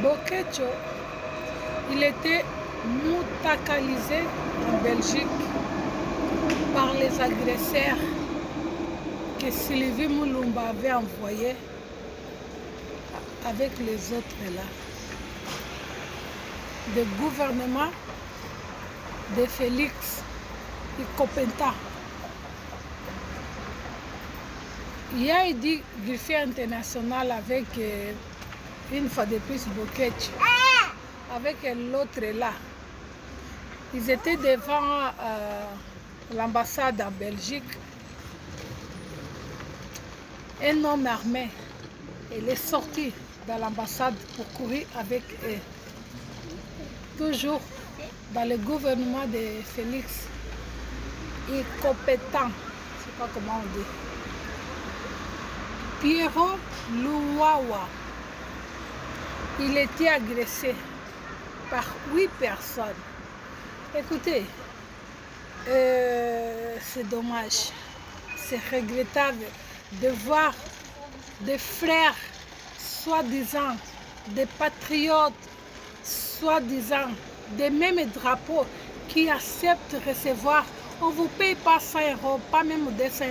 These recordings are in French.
Bokecho, il était moutakalisé en Belgique par les agresseurs que Sylvie Moulumba avait envoyés avec les autres là. Le gouvernement de Félix Ikopenta. Il y a eu Griffé international avec une fois de plus Bokecho, avec l'autre là. Ils étaient devant l'ambassade en Belgique. Un homme armé, il est sorti de l'ambassade pour courir avec eux. Toujours dans le gouvernement de Félix Ikopeta, je ne sais pas comment on dit. Pierrot Louawa, il était agressé par 8 personnes. Écoutez, c'est dommage, c'est regrettable de voir des frères, soi-disant, des patriotes, soi-disant, des mêmes drapeaux qui acceptent de recevoir. On ne vous paye pas 100 €, pas même 200 €.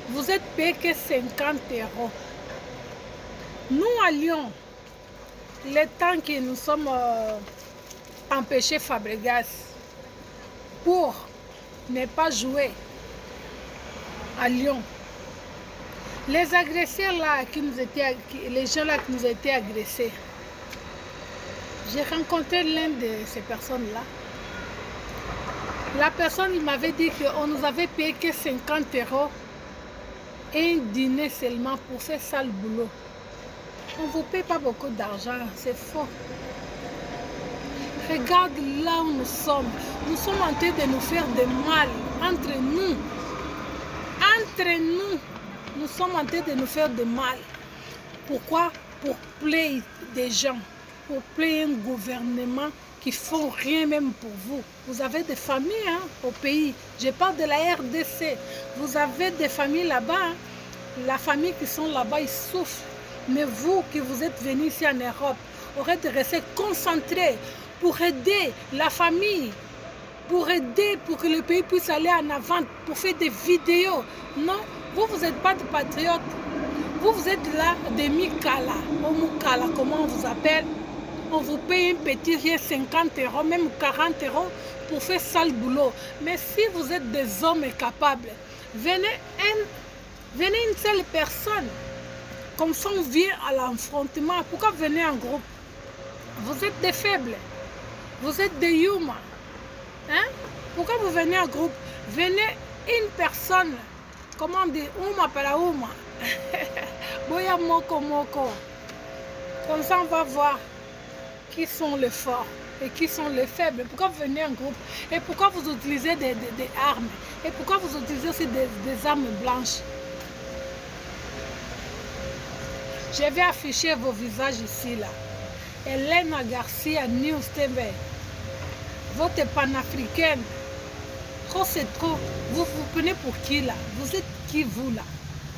Vous êtes payé que 50 €. Nous, à Lyon, le temps que nous sommes empêchés Fabregas pour ne pas jouer à Lyon, les agresseurs là, les gens là qui nous étaient agressés, j'ai rencontré l'un de ces personnes-là. La personne m'avait dit qu'on nous avait payé que 50 € et un dîner seulement pour faire ça le boulot. On ne vous paye pas beaucoup d'argent, c'est faux. Regarde là où nous sommes. Nous sommes en train de nous faire du mal entre nous. Entre nous, nous sommes en train de nous faire du mal. Pourquoi? Pour plaire des gens, pour plaire un gouvernement qui ne font rien même pour vous. Vous avez des familles hein, au pays. Je parle de la RDC. Vous avez des familles là-bas. Hein. La famille qui sont là-bas, ils souffrent. Mais vous qui vous êtes venus ici en Europe, aurez de rester concentrés pour aider la famille, pour aider, pour que le pays puisse aller en avant, pour faire des vidéos. Non, vous n'êtes pas des patriotes. Vous êtes là des Mikala, au Mukala, comment on vous appelle. On vous paye un petit rien, 50 €, même 40 € pour faire ça le boulot. Mais si vous êtes des hommes capables, venez une seule personne. Comme ça, on vient à l'affrontement. Pourquoi venez en groupe? Vous êtes des faibles. Vous êtes des humains. Hein? Pourquoi vous venez en groupe? Venez une personne. Comment on dit? Uma para uma. Boya moko moko. Comme ça, on va voir qui sont les forts et qui sont les faibles. Pourquoi vous venez en groupe? Et pourquoi vous utilisez des armes? Et pourquoi vous utilisez aussi des armes blanches? Je vais afficher vos visages ici, là. Elena Garcia, News TV. Votre panafricaine. Trop, c'est trop. Vous vous prenez pour qui, là? Vous êtes qui, vous, là?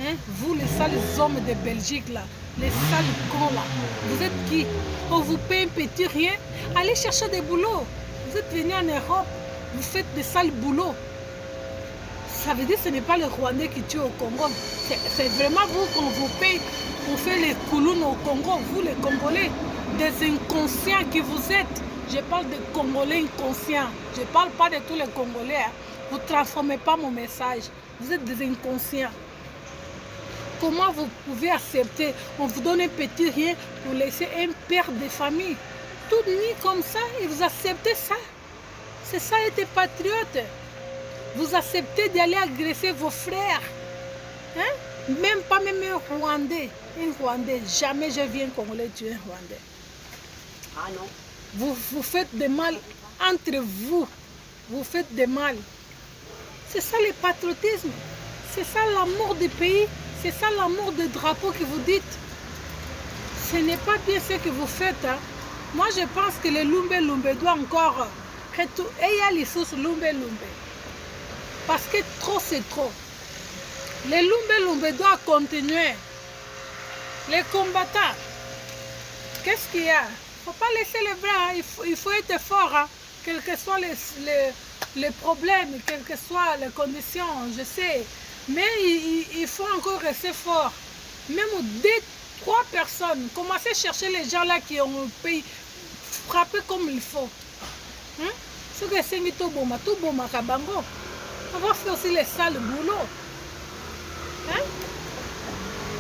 Hein? Vous, les sales hommes de Belgique, là. Les sales cons, là. Vous êtes qui? On vous paye un petit rien. Allez chercher des boulots. Vous êtes venus en Europe. Vous faites des sales boulots. Ça veut dire que ce n'est pas les Rwandais qui tuent au Congo. C'est vraiment vous qu'on vous paye pour faire les coulounes au Congo. Vous, les Congolais, des inconscients qui vous êtes. Je parle de Congolais inconscients. Je ne parle pas de tous les Congolais. Hein. Vous ne transformez pas mon message. Vous êtes des inconscients. Comment vous pouvez accepter? On vous donne un petit rien pour laisser un père de famille. Tout mis comme ça et vous acceptez ça. C'est ça être patriote. Vous acceptez d'aller agresser vos frères. Hein? Même pas même un Rwandais. Un Rwandais. Jamais je viens Congolais tuer un Rwandais. Ah non. Vous faites des mal entre vous. Vous faites des mal. C'est ça le patriotisme. C'est ça l'amour du pays. C'est ça l'amour du drapeau que vous dites. Ce n'est pas bien ce que vous faites. Hein. Moi, je pense que le Lumbe doit encore... Et il y a les sources Lumbe. Parce que trop, c'est trop. Le Lumbe doit continuer. Les combattants, qu'est-ce qu'il y a? faut pas laisser les bras, hein. Il faut être fort, hein. Quels que soient les problèmes, quelles que soient les conditions, je sais. Mais il faut encore rester fort. Même 2-3 personnes, commencez à chercher les gens là qui ont payé, frapper comme il faut. Hein? Ce que c'est tout bon, kabango. On va faire aussi les sales boulot. Hein?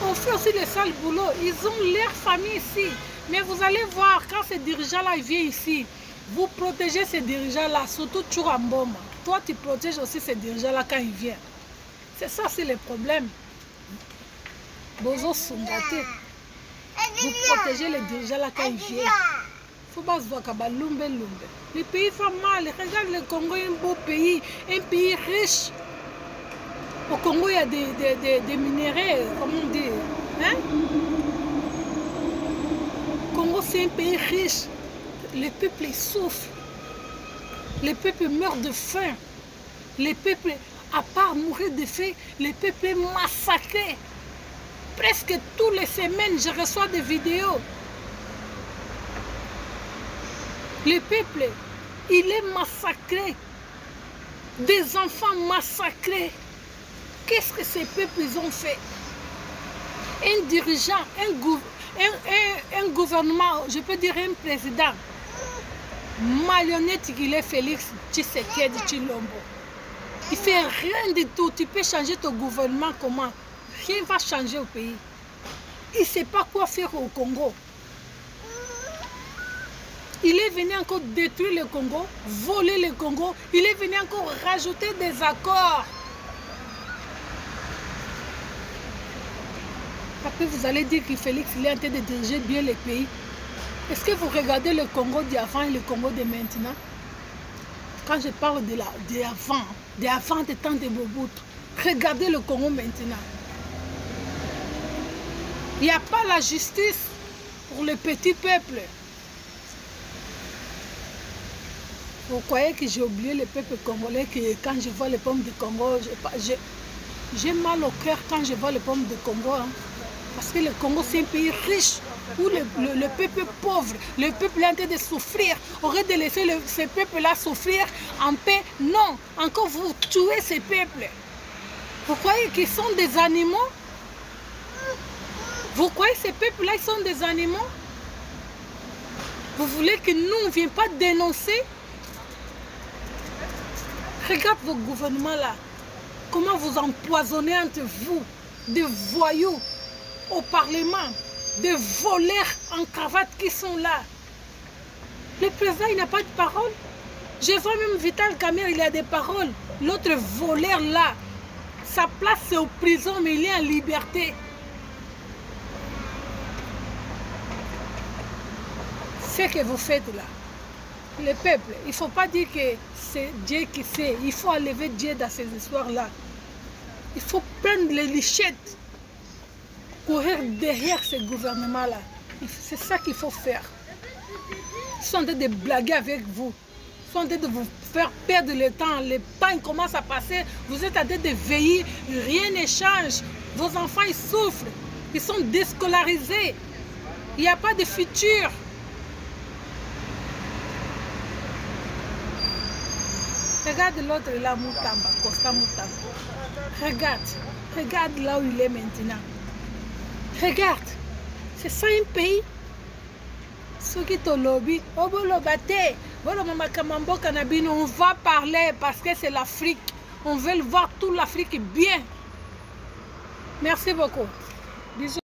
On fait aussi les sales boulot. Ils ont leur famille ici. Mais vous allez voir, quand ces dirigeants-là viennent ici, vous protégez ces dirigeants-là, surtout Churamboma. Toi, tu protèges aussi ces dirigeants-là quand ils viennent. C'est ça, c'est le problème. Bozo Sungate. Vous protégez les dirigeants-là quand ils viennent. Faut pas se voir lumbe. Le pays va mal. Regarde, le Congo est un beau pays, un pays riche. Au Congo, il y a des minéraux, comment on dit. Hein? Le Congo, c'est un pays riche. Le peuple souffre. Le peuple meurt de faim. Le peuple, à part mourir de faim, le peuple est massacré. Presque toutes les semaines, je reçois des vidéos. Le peuple, il est massacré. Des enfants massacrés. Qu'est-ce que ces peuples ont fait? Un dirigeant, un gouvernement, je peux dire un président, marionnette qu'il est Félix Tshisekedi Tshilombo. Il ne fait rien du tout. Tu peux changer ton gouvernement comment? Rien ne va changer au pays. Il ne sait pas quoi faire au Congo. Il est venu encore détruire le Congo, voler le Congo. Il est venu encore rajouter des accords. Après, vous allez dire que Félix il est en train de diriger bien le pays. Est-ce que vous regardez le Congo d'avant et le Congo de maintenant? Quand je parle d'avant des temps de Mobutu, regardez le Congo maintenant. Il n'y a pas la justice pour le petit peuple. Vous croyez que j'ai oublié le peuple congolais, que quand je vois les pommes du Congo, j'ai mal au cœur quand je vois les pommes du Congo. Hein. Parce que le Congo, c'est un pays riche, où le peuple est pauvre, le peuple est en train de souffrir. Aurait de laisser ce peuple-là souffrir en paix? Non, encore vous tuez ces peuples. Vous croyez qu'ils sont des animaux? Vous croyez que ces peuples-là, ils sont des animaux? Vous voulez que nous ne viennent pas dénoncer? Regarde vos gouvernements là, comment vous empoisonnez entre vous, des voyous au Parlement, des voleurs en cravate qui sont là. Le président, il n'a pas de parole. Je vois même Vital Kamerhe, il a des paroles. L'autre voleur là, sa place c'est aux prisons, mais il est en liberté. Ce que vous faites là, le peuple, il ne faut pas dire que c'est Dieu qui sait. Il faut enlever Dieu dans ces histoires-là. Il faut prendre les lichettes, courir derrière ce gouvernement-là. C'est ça qu'il faut faire. Ils sont en train de blaguer avec vous. Ils sont en train de vous faire perdre le temps. Le temps il commence à passer. Vous êtes en train de veiller. Rien ne change. Vos enfants, ils souffrent. Ils sont déscolarisés. Il n'y a pas de futur. Regarde l'autre là, Moutamba, Costa Moutamba. Regarde là où il est maintenant. Regarde, c'est ça un pays. Ceux qui t'ont lobby, on va parler parce que c'est l'Afrique. On veut voir toute l'Afrique bien. Merci beaucoup.